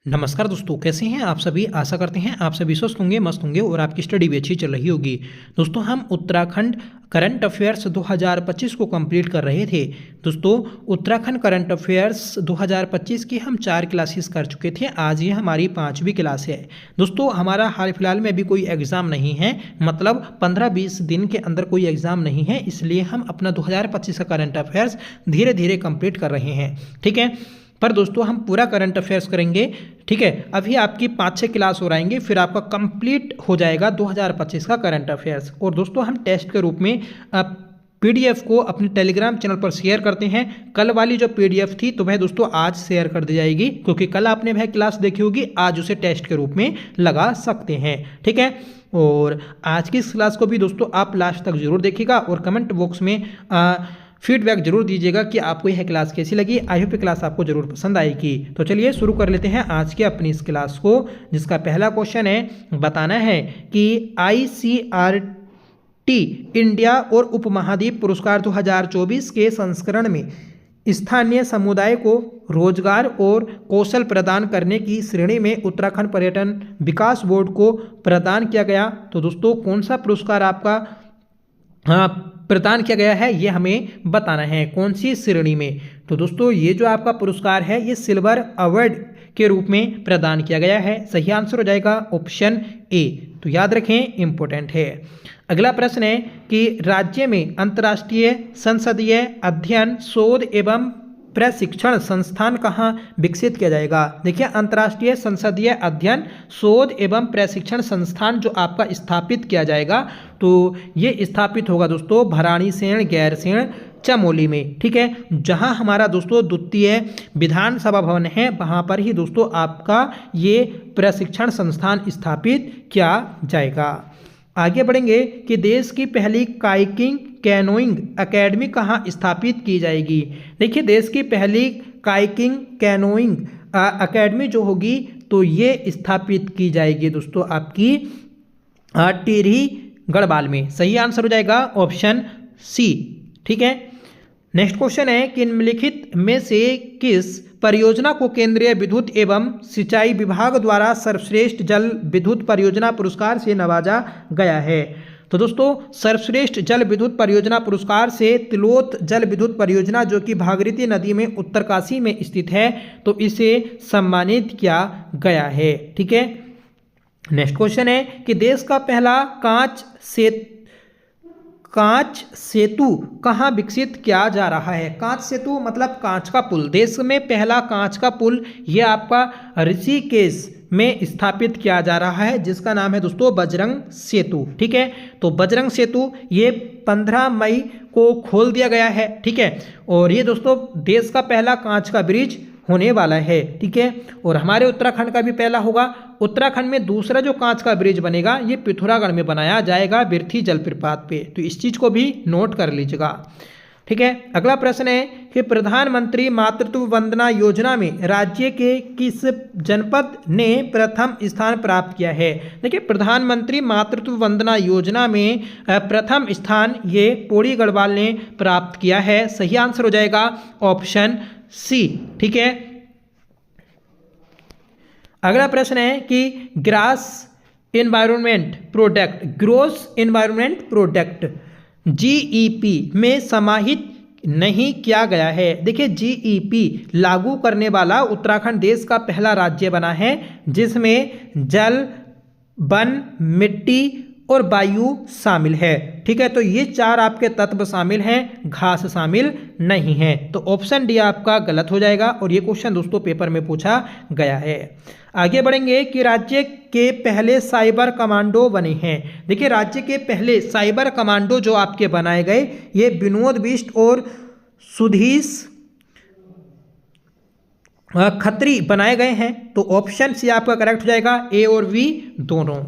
नमस्कार दोस्तों, कैसे हैं आप सभी। आशा करते हैं आप सभी स्वस्थ होंगे, मस्त होंगे और आपकी स्टडी भी अच्छी चल रही होगी। दोस्तों, हम उत्तराखंड करंट अफेयर्स 2025 को कंप्लीट कर रहे थे। दोस्तों, उत्तराखंड करंट अफेयर्स 2025 की हम 4 क्लासेस कर चुके थे। आज ये हमारी 5वीं क्लास है। दोस्तों, हमारा हाल फिलहाल में अभी कोई एग्ज़ाम नहीं है, मतलब 15-20 दिन के अंदर कोई एग्ज़ाम नहीं है, इसलिए हम अपना 2025 का करंट अफेयर्स धीरे धीरे कंप्लीट कर रहे हैं। ठीक है, पर दोस्तों हम पूरा करंट अफेयर्स करेंगे। ठीक है, अभी आपकी 5-6 क्लास और आएंगे, फिर आपका कंप्लीट हो जाएगा 2025 का करंट अफेयर्स। और दोस्तों, हम टेस्ट के रूप में पीडीएफ को अपने टेलीग्राम चैनल पर शेयर करते हैं। कल वाली जो पीडीएफ थी तो वह दोस्तों आज शेयर कर दी जाएगी, क्योंकि कल आपने वह क्लास देखी होगी, आज उसे टेस्ट के रूप में लगा सकते हैं। ठीक है, और आज की इस क्लास को भी दोस्तों आप लास्ट तक जरूर देखिएगा और कमेंट बॉक्स में फीडबैक जरूर दीजिएगा कि आपको यह क्लास कैसी लगी। आई होप क्लास आपको जरूर पसंद आएगी। तो चलिए शुरू कर लेते हैं आज के अपनी इस क्लास को, जिसका पहला क्वेश्चन है, बताना है कि ICRT इंडिया और उपमहाद्वीप पुरस्कार 2024 के संस्करण में स्थानीय समुदाय को रोजगार और कौशल प्रदान करने की श्रेणी में उत्तराखंड पर्यटन विकास बोर्ड को प्रदान किया गया। तो दोस्तों, कौन सा पुरस्कार आपका प्रदान किया गया है, ये हमें बताना है, कौन सी श्रेणी में। तो दोस्तों, ये जो आपका पुरस्कार है ये सिल्वर अवार्ड के रूप में प्रदान किया गया है। सही आंसर हो जाएगा ऑप्शन ए। तो याद रखें, इंपॉर्टेंट है। अगला प्रश्न है कि राज्य में अंतर्राष्ट्रीय संसदीय अध्ययन शोध एवं प्रशिक्षण संस्थान कहाँ विकसित किया जाएगा। देखिए, अंतर्राष्ट्रीय संसदीय अध्ययन शोध एवं प्रशिक्षण संस्थान जो आपका स्थापित किया जाएगा, तो ये स्थापित होगा दोस्तों भराड़ीसेण गैरसेण चमोली में। ठीक है, जहां हमारा दोस्तों द्वितीय विधानसभा भवन है, वहां पर ही दोस्तों आपका ये प्रशिक्षण संस्थान स्थापित किया जाएगा। आगे बढ़ेंगे कि देश की पहली काइकिंग कैनोइंग एकेडमी कहाँ स्थापित की जाएगी। देखिए, देश की पहली काइकिंग कैनोइंग एकेडमी जो होगी तो ये स्थापित की जाएगी दोस्तों आपकी टिहरी गढ़वाल में। सही आंसर हो जाएगा ऑप्शन सी। ठीक है, नेक्स्ट क्वेश्चन है कि निम्नलिखित में से किस परियोजना को केंद्रीय विद्युत एवं सिंचाई विभाग द्वारा सर्वश्रेष्ठ जल विद्युत परियोजना पुरस्कार से नवाजा गया है। तो दोस्तों, सर्वश्रेष्ठ जल विद्युत परियोजना पुरस्कार से तिलोत जल विद्युत परियोजना जो कि भागीरथी नदी में उत्तरकाशी में स्थित है, तो इसे सम्मानित किया गया है। ठीक है, नेक्स्ट क्वेश्चन है कि देश का पहला कांच सेतु कहाँ विकसित किया जा रहा है। कांच सेतु मतलब कांच का पुल। देश में पहला कांच का पुल ये आपका ऋषिकेश में स्थापित किया जा रहा है, जिसका नाम है दोस्तों बजरंग सेतु। ठीक है, तो बजरंग सेतु ये 15 मई को खोल दिया गया है। ठीक है, और ये दोस्तों देश का पहला कांच का ब्रिज होने वाला है। ठीक है, और हमारे उत्तराखंड का भी पहला होगा। उत्तराखंड में दूसरा जो कांच का ब्रिज बनेगा ये पिथौरागढ़ में बनाया जाएगा, बिरथी जलप्रपात पे। तो इस चीज़ को भी नोट कर लीजिएगा। ठीक है, अगला प्रश्न है कि प्रधानमंत्री मातृत्व वंदना योजना में राज्य के किस जनपद ने प्रथम स्थान प्राप्त किया है। देखिए, प्रधानमंत्री मातृत्व वंदना योजना में प्रथम स्थान ये पौड़ी गढ़वाल ने प्राप्त किया है। सही आंसर हो जाएगा ऑप्शन सी। ठीक है, अगला प्रश्न है कि ग्रॉस एनवायरनमेंट प्रोडक्ट GEP में समाहित नहीं किया गया है। देखिए, GEP लागू करने वाला उत्तराखंड देश का पहला राज्य बना है, जिसमें जल, वन, मिट्टी और वायु शामिल है। ठीक है, तो ये 4 आपके तत्व शामिल हैं, घास शामिल नहीं है। तो ऑप्शन डी आपका गलत हो जाएगा, और ये क्वेश्चन दोस्तों पेपर में पूछा गया है। आगे बढ़ेंगे कि राज्य के पहले साइबर कमांडो बने हैं। देखिए, राज्य के पहले साइबर कमांडो जो आपके बनाए गए ये विनोद बिष्ट और सुधीश खत्री बनाए गए हैं। तो ऑप्शन सी आपका करेक्ट हो जाएगा, ए और बी दोनों।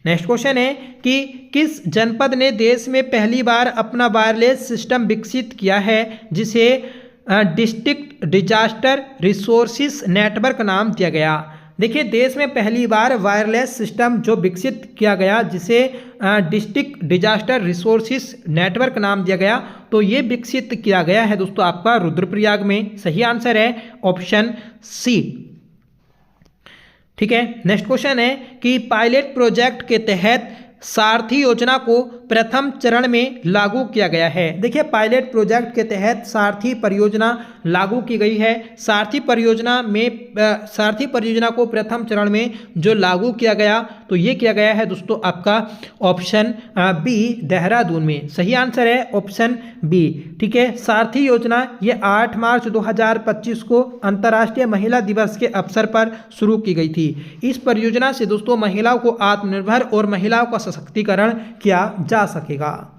नेक्स्ट क्वेश्चन है कि किस जनपद ने देश में पहली बार अपना वायरलेस सिस्टम विकसित किया है, जिसे डिस्ट्रिक्ट डिजास्टर रिसोर्सिस नेटवर्क नाम दिया गया। देखिए, देश में पहली बार वायरलेस सिस्टम जो विकसित किया गया, जिसे डिस्ट्रिक्ट डिजास्टर रिसोर्सिस नेटवर्क नाम दिया गया, तो ये विकसित किया गया है दोस्तों आपका रुद्रप्रयाग में। सही आंसर है ऑप्शन सी। ठीक है। नेक्स्ट क्वेश्चन है कि पायलट प्रोजेक्ट के तहत सारथी योजना को प्रथम चरण में लागू किया गया है। देखिए पायलट प्रोजेक्ट के तहत सारथी परियोजना लागू की गई है। सारथी परियोजना को प्रथम चरण में जो लागू किया गया तो ये किया गया है दोस्तों आपका ऑप्शन बी देहरादून में। सही आंसर है ऑप्शन बी। ठीक है, सारथी योजना ये 8 मार्च 2025 को अंतर्राष्ट्रीय महिला दिवस के अवसर पर शुरू की गई थी। इस परियोजना से दोस्तों महिलाओं को आत्मनिर्भर और महिलाओं का सशक्तिकरण किया जा सकेगा।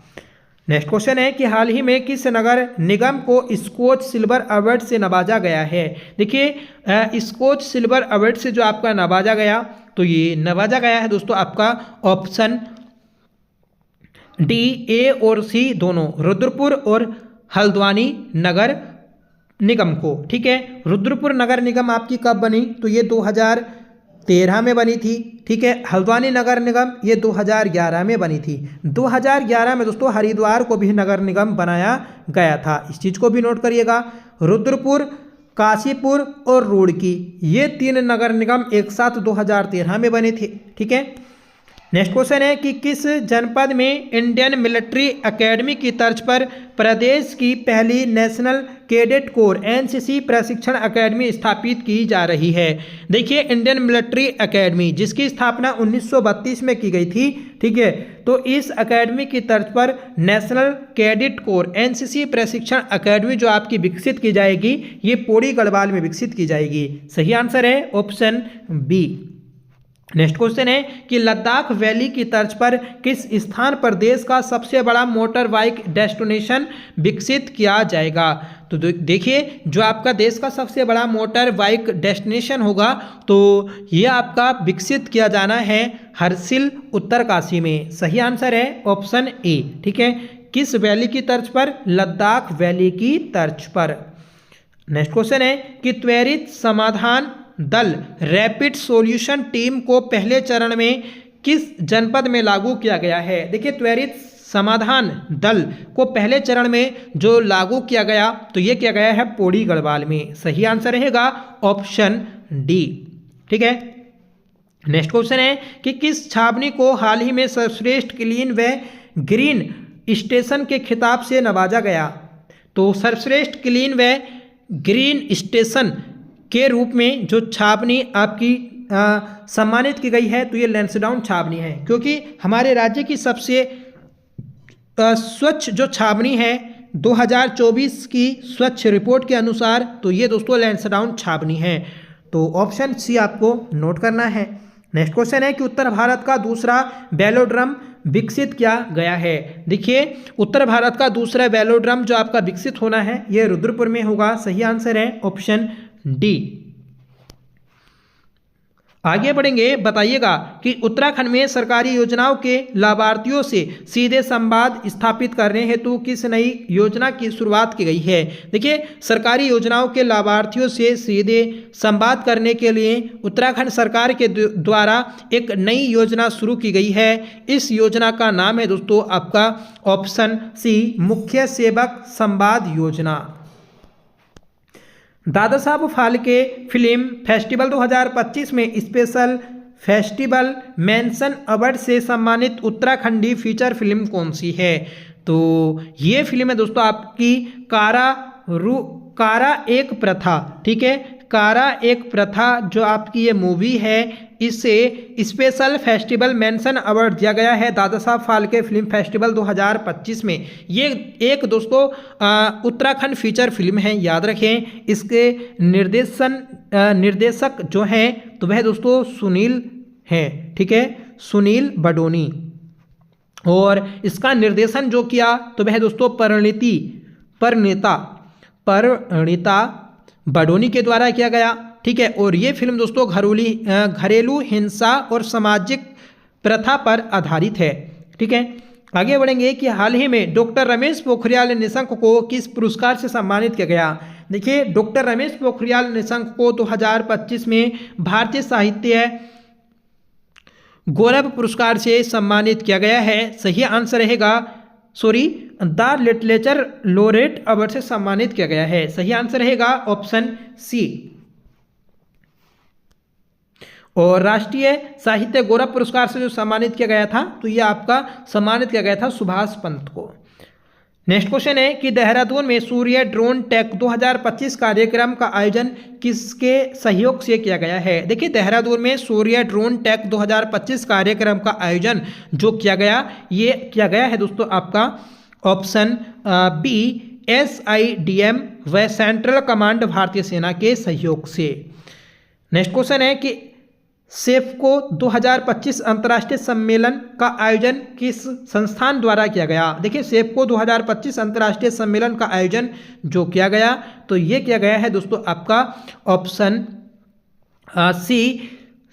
नेक्स्ट क्वेश्चन है कि हाल ही में किस नगर निगम को स्कॉच सिल्वर अवार्ड से नवाजा गया है। देखिए स्कॉच सिल्वर अवार्ड से जो आपका नवाजा गया तो ये नवाजा गया है दोस्तों आपका ऑप्शन डी, ए और सी दोनों, रुद्रपुर और हल्द्वानी नगर निगम को। ठीक है, रुद्रपुर नगर निगम आपकी कब बनी तो ये 2013 में बनी थी। ठीक है, हल्द्वानी नगर निगम ये 2011 में बनी थी। 2011 में दोस्तों हरिद्वार को भी नगर निगम बनाया गया था, इस चीज़ को भी नोट करिएगा। रुद्रपुर, काशीपुर और रुड़की ये 3 नगर निगम एक साथ 2013 में बने थे। ठीक है, नेक्स्ट क्वेश्चन है कि किस जनपद में इंडियन मिलिट्री एकेडमी की तर्ज पर प्रदेश की पहली नेशनल कैडेट कोर एनसीसी प्रशिक्षण एकेडमी स्थापित की जा रही है। देखिए इंडियन मिलिट्री एकेडमी जिसकी स्थापना 1932 में की गई थी। ठीक है, तो इस एकेडमी की तर्ज पर नेशनल कैडेट कोर एनसीसी प्रशिक्षण एकेडमी जो आपकी विकसित की जाएगी ये पौड़ी गढ़वाल में विकसित की जाएगी। सही आंसर है ऑप्शन बी। नेक्स्ट क्वेश्चन है कि लद्दाख वैली की तर्ज पर किस स्थान पर देश का सबसे बड़ा मोटर बाइक डेस्टिनेशन विकसित किया जाएगा। तो देखिए जो आपका देश का सबसे बड़ा मोटर बाइक डेस्टिनेशन होगा तो ये आपका विकसित किया जाना है हर्सिल उत्तरकाशी में। सही आंसर है ऑप्शन ए। ठीक है, किस वैली की तर्ज पर, लद्दाख वैली की तर्ज पर। नेक्स्ट क्वेश्चन है कि त्वरित समाधान दल रैपिड सॉल्यूशन टीम को पहले चरण में किस जनपद में लागू किया गया है। देखिए त्वरित समाधान दल को पहले चरण में जो लागू किया गया तो ये किया गया है पौड़ी गढ़वाल में। सही आंसर रहेगा ऑप्शन डी। ठीक है, नेक्स्ट क्वेश्चन है कि किस छावनी को हाल ही में सर्वश्रेष्ठ क्लीन व ग्रीन स्टेशन के खिताब से नवाजा गया। तो सर्वश्रेष्ठ क्लीन व ग्रीन स्टेशन के रूप में जो छावनी आपकी सम्मानित की गई है तो ये लैंसडाउन छावनी है, क्योंकि हमारे राज्य की सबसे स्वच्छ जो छावनी है 2024 की स्वच्छ रिपोर्ट के अनुसार तो ये दोस्तों लैंसडाउन छावनी है। तो ऑप्शन सी आपको नोट करना है। नेक्स्ट क्वेश्चन है कि उत्तर भारत का दूसरा वेलोड्रम विकसित किया गया है। देखिए उत्तर भारत का दूसरा वेलोड्रम जो आपका विकसित होना है ये रुद्रपुर में होगा। सही आंसर है ऑप्शन डी। आगे बढ़ेंगे, बताइएगा कि उत्तराखंड में सरकारी योजनाओं के लाभार्थियों से सीधे संवाद स्थापित करने हेतु किस नई योजना की शुरुआत की गई है। देखिए सरकारी योजनाओं के लाभार्थियों से सीधे संवाद करने के लिए उत्तराखंड सरकार के द्वारा एक नई योजना शुरू की गई है। इस योजना का नाम है दोस्तों आपका ऑप्शन सी मुख्य सेवक संवाद योजना। दादा साहब फाल्के फिल्म फेस्टिवल 2025 में स्पेशल फेस्टिवल मेंशन अवार्ड से सम्मानित उत्तराखंडी फीचर फिल्म कौन सी है। तो ये फिल्म है दोस्तों आपकी कारा एक प्रथा। ठीक है, कारा एक प्रथा जो आपकी ये मूवी है इसे स्पेशल फेस्टिवल मेंशन अवार्ड दिया गया है दादा साहब फाल्के फिल्म फेस्टिवल 2025 में। ये एक दोस्तों उत्तराखंड फीचर फिल्म है, याद रखें। इसके निर्देशक जो हैं तो वह दोस्तों सुनील हैं। ठीक है, सुनील बडोनी। और इसका निर्देशन जो किया तो वह दोस्तों परिणीता बडोनी के द्वारा किया गया। ठीक है, और ये फिल्म दोस्तों घरेलू हिंसा और सामाजिक प्रथा पर आधारित है। ठीक है, आगे बढ़ेंगे कि हाल ही में डॉक्टर रमेश पोखरियाल निशंक को किस पुरस्कार से सम्मानित किया गया। देखिए डॉक्टर रमेश पोखरियाल निशंक को 2025 में भारतीय साहित्य गौरव पुरस्कार से सम्मानित किया गया है। सही आंसर रहेगा द लिटरेचर लोरेट अवार्ड से सम्मानित किया गया है। सही आंसर रहेगा ऑप्शन सी। और राष्ट्रीय साहित्य गौरव पुरस्कार से जो सम्मानित किया गया था, तो ये आपका सम्मानित किया गया था सुभाष पंत को। नेक्स्ट क्वेश्चन है कि देहरादून में सूर्य ड्रोन टेक 2025 कार्यक्रम का आयोजन किसके सहयोग से किया गया है। देखिए, देहरादून में सूर्य ड्रोन टेक 2025 कार्यक्रम का आयोजन जो किया गया, ये किया गया है दोस्तों आपका ऑप्शन बी SIDM व सेंट्रल कमांड भारतीय सेना के सहयोग से। नेक्स्ट क्वेश्चन है कि सेफको 2025 अंतर्राष्ट्रीय सम्मेलन का आयोजन किस संस्थान द्वारा किया गया। देखिए, सेफको 2025 अंतर्राष्ट्रीय सम्मेलन का आयोजन जो किया गया, तो ये किया गया है दोस्तों आपका option C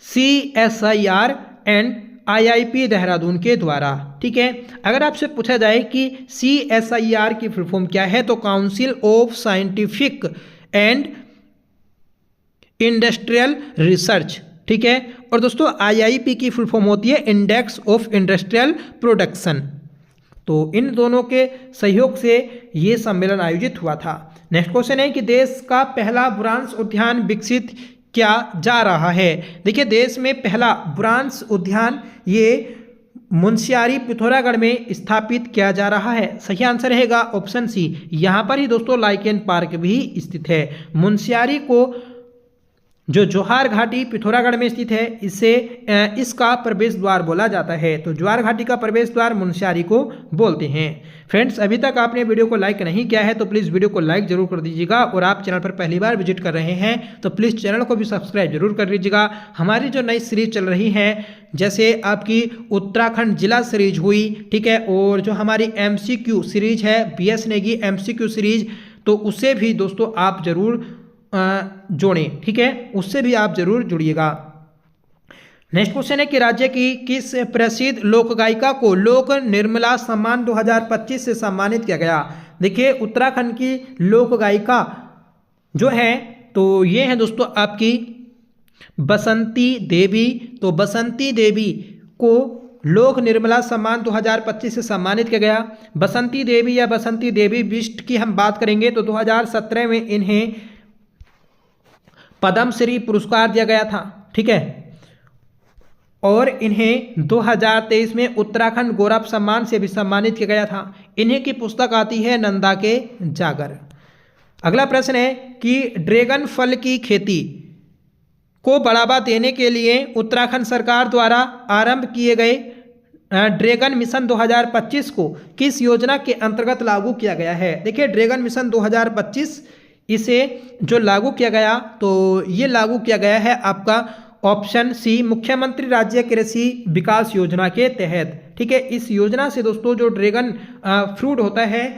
CSIR and IIP Dehradun के द्वारा। ठीक है, अगर आपसे पूछा जाए कि CSIR की फुल फॉर्म क्या है, तो council of scientific and industrial research. ठीक है, और दोस्तों IIP की फुल फॉर्म होती है इंडेक्स ऑफ इंडस्ट्रियल प्रोडक्शन। तो इन दोनों के सहयोग से ये सम्मेलन आयोजित हुआ था। नेक्स्ट क्वेश्चन है कि देश का पहला बुरांश उद्यान विकसित किया जा रहा है। देखिए, देश में पहला बुरांश उद्यान ये मुंशियारी पिथौरागढ़ में स्थापित किया जा रहा है। सही आंसर रहेगा ऑप्शन सी। यहाँ पर ही दोस्तों लाइकेन पार्क भी स्थित है। मुंशियारी को जो जोहार घाटी पिथौरागढ़ में स्थित है, इसे इसका प्रवेश द्वार बोला जाता है। तो जोहार घाटी का प्रवेश द्वार मुंशियारी को बोलते हैं। फ्रेंड्स, अभी तक आपने वीडियो को लाइक नहीं किया है तो प्लीज़ वीडियो को लाइक जरूर कर दीजिएगा, और आप चैनल पर पहली बार विजिट कर रहे हैं तो प्लीज़ चैनल को भी सब्सक्राइब जरूर कर लीजिएगा। हमारी जो नई सीरीज चल रही है, जैसे आपकी उत्तराखंड जिला सीरीज हुई, ठीक है, और जो हमारी MCQ सीरीज है BS नेगी MCQ सीरीज, तो उससे भी दोस्तों आप जरूर जोड़ें। ठीक है, उससे भी आप जरूर जुड़िएगा। नेक्स्ट क्वेश्चन है कि राज्य की किस प्रसिद्ध लोक गायिका को लोक निर्मला सम्मान 2025 से सम्मानित किया गया। देखिए, उत्तराखंड की लोक गायिका जो है, तो ये है दोस्तों आपकी बसंती देवी। तो बसंती देवी को लोक निर्मला सम्मान 2025 से सम्मानित किया गया। बसंती देवी या बसंती देवी बिष्ट की हम बात करेंगे तो 2017 में इन्हें पद्मश्री पुरस्कार दिया गया था। ठीक है, और इन्हें 2023 में उत्तराखंड गौरव सम्मान से भी सम्मानित किया गया था। इन्हें की पुस्तक आती है नंदा के जागर। अगला प्रश्न है कि ड्रैगन फल की खेती को बढ़ावा देने के लिए उत्तराखंड सरकार द्वारा आरंभ किए गए ड्रैगन मिशन 2025 को किस योजना के अंतर्गत लागू किया गया है। देखिए, ड्रैगन मिशन 2025 इसे जो लागू किया गया, तो ये लागू किया गया है आपका ऑप्शन सी मुख्यमंत्री राज्य कृषि विकास योजना के तहत। ठीक है, इस योजना से दोस्तों जो ड्रैगन फ्रूट होता है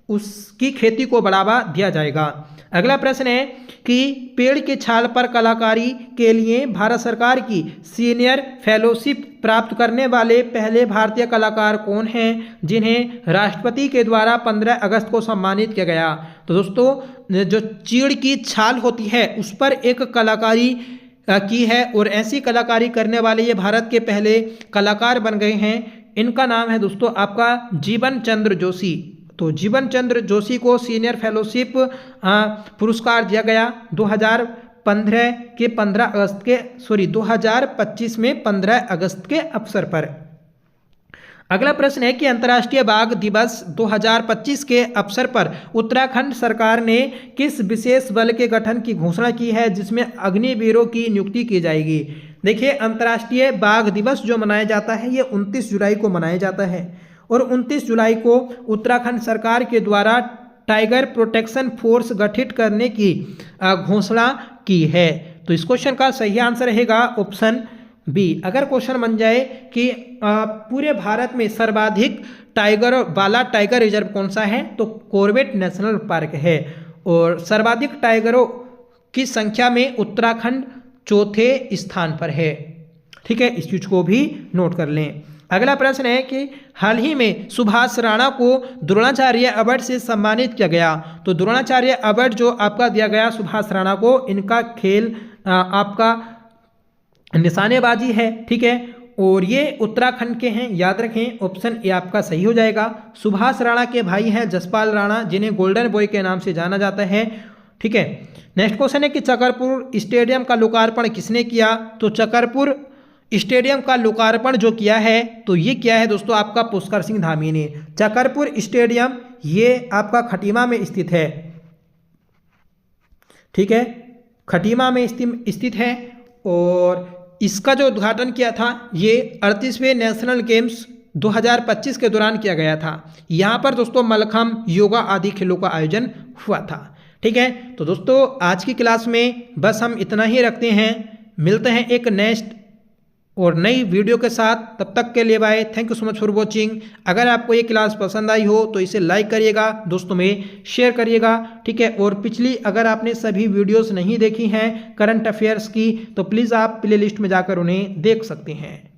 उसकी खेती को बढ़ावा दिया जाएगा। अगला प्रश्न है कि पेड़ की छाल पर कलाकारी के लिए भारत सरकार की सीनियर फेलोशिप प्राप्त करने वाले पहले भारतीय कलाकार कौन हैं, जिन्हें राष्ट्रपति के द्वारा 15 अगस्त को सम्मानित किया गया। तो दोस्तों, जो चीड़ की छाल होती है उस पर एक कलाकारी की है, और ऐसी कलाकारी करने वाले ये भारत के पहले कलाकार बन गए हैं। इनका नाम है दोस्तों आपका जीवन चंद्र जोशी। तो जीवन चंद्र जोशी को सीनियर फेलोशिप पुरस्कार दिया गया 2015 के 15 अगस्त के 2025 में 15 अगस्त के अवसर पर। अगला प्रश्न है कि अंतर्राष्ट्रीय बाघ दिवस 2025 के अवसर पर उत्तराखंड सरकार ने किस विशेष बल के गठन की घोषणा की है, जिसमें अग्निवीरों की नियुक्ति की जाएगी। देखिए, अंतर्राष्ट्रीय बाघ दिवस जो मनाया जाता है ये 29 जुलाई को मनाया जाता है, और 29 जुलाई को उत्तराखंड सरकार के द्वारा टाइगर प्रोटेक्शन फोर्स गठित करने की घोषणा की है। तो इस क्वेश्चन का सही आंसर रहेगा ऑप्शन बी। अगर क्वेश्चन बन जाए कि पूरे भारत में सर्वाधिक टाइगर वाला टाइगर रिजर्व कौन सा है, तो कॉर्बेट नेशनल पार्क है, और सर्वाधिक टाइगरों की संख्या में उत्तराखंड चौथे स्थान पर है। ठीक है, इस चीज को भी नोट कर लें। अगला प्रश्न है कि हाल ही में सुभाष राणा को द्रोणाचार्य अवार्ड से सम्मानित किया गया। तो द्रोणाचार्य अवार्ड जो आपका दिया गया सुभाष राणा को, इनका खेल आपका निशानेबाजी है। ठीक है, और ये उत्तराखंड के हैं, याद रखें ऑप्शन ए आपका सही हो जाएगा। सुभाष राणा के भाई हैं जसपाल राणा, जिन्हें गोल्डन बॉय के नाम से जाना जाता है। ठीक है। नेक्स्ट क्वेश्चन है कि चकरपुर स्टेडियम का लोकार्पण किसने किया? तो चकरपुर स्टेडियम का लोकार्पण जो किया है तो ये किया है दोस्तों आपका पुष्कर सिंह धामी ने। चकरपुर स्टेडियम ये आपका खटीमा में स्थित है, ठीक है, खटीमा में स्थित है। और इसका जो उद्घाटन किया था ये 38वें नेशनल गेम्स 2025 के दौरान किया गया था। यहाँ पर दोस्तों मलखम, योगा आदि खेलों का आयोजन हुआ था, ठीक है। तो दोस्तों आज की क्लास में बस हम इतना ही रखते हैं, मिलते हैं एक नेक्स्ट और नई वीडियो के साथ। तब तक के लिए bye, thank you so much for watching. अगर आपको ये क्लास पसंद आई हो तो इसे लाइक करिएगा, दोस्तों में शेयर करिएगा, ठीक है। और पिछली अगर आपने सभी वीडियोस नहीं देखी हैं करंट अफेयर्स की तो प्लीज़ आप प्लेलिस्ट में जाकर उन्हें देख सकते हैं।